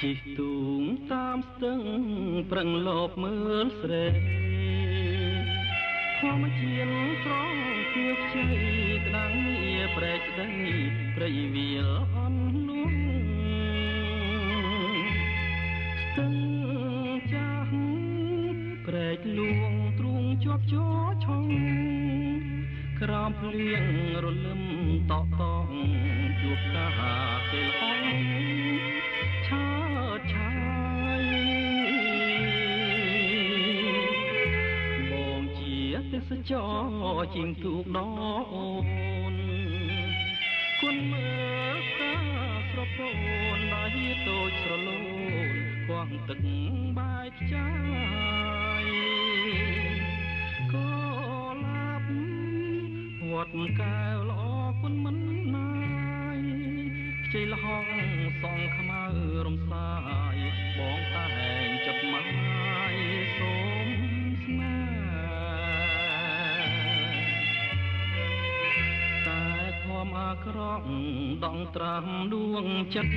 ជីទូងតាមស្ទឹងប្រឹងលបមើលស្រែធម្មជាតិត្រង់គៀវខ្ចីក្តាំងងារប្រែកស្ដីព្រៃវាលអន់នោះស្ទឹងចាស់ប្រែកលួងទ្រូងជាប់ជោឆុងក្រោមភ្លៀងរលឹមតក់តងជួបកាគេលហងឆើតឆាយបងជាទេសចរជាងទូកដអូនគុណមើលកាស្រពោនដៃតូចស្រលូនគួងទឹកបាយខ្ចាយក៏ឡាប់វត្តកែវល្អគុណមិនណាយខ្ចីលហងសងខ្មៅរំសាយបងតែងចិត្តម៉ាយសូមស្នេហ៍តែធម្មអាក្រក់ដងត្រាំដួងចិត្ត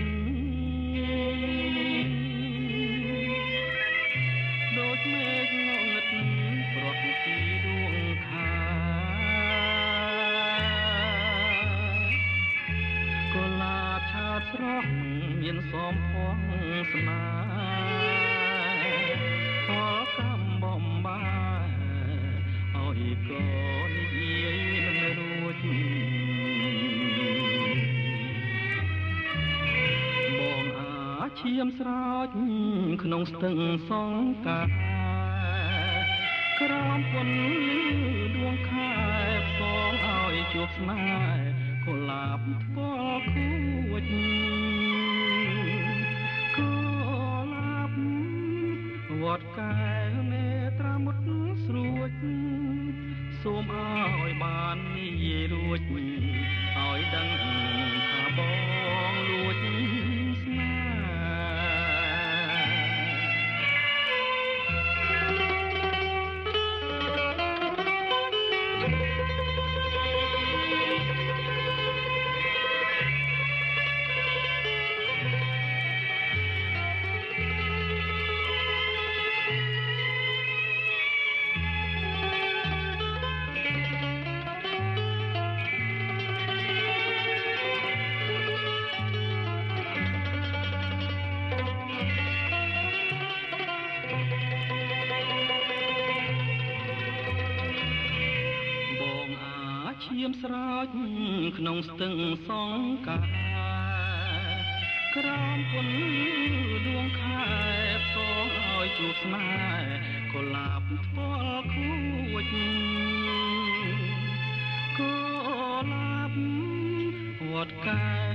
ដូចមេឃងងឹតប្រត់ពីដួងខាកុលាបឆើតស្រស់មានសមផងស្នាខលកំបំបាយឲ្យកូននិយាយមិនរួចបងអាឈាមស្រោចក្នុងស្ទឹងសង្ការក្រោមពន្លឺដួងខែផ្សងឲ្យជួបស្នេហ៍កុលាបថ្ពាល់ខួចកុលាបវត្តកែវមេត្រាមុតស្រួចសូមឲ្យបាននិយាយរួចឲ្យដឹងថាបងលួចស្នេហ៍ឈាមស្រោចក្នុងស្ទឹងសង្ការក្រោមពន្លឺដួងខែផ្សងឲ្យជួបស្នេហ៍កុលាបថ្ពាល់ខួចកុលាបវត្តកែ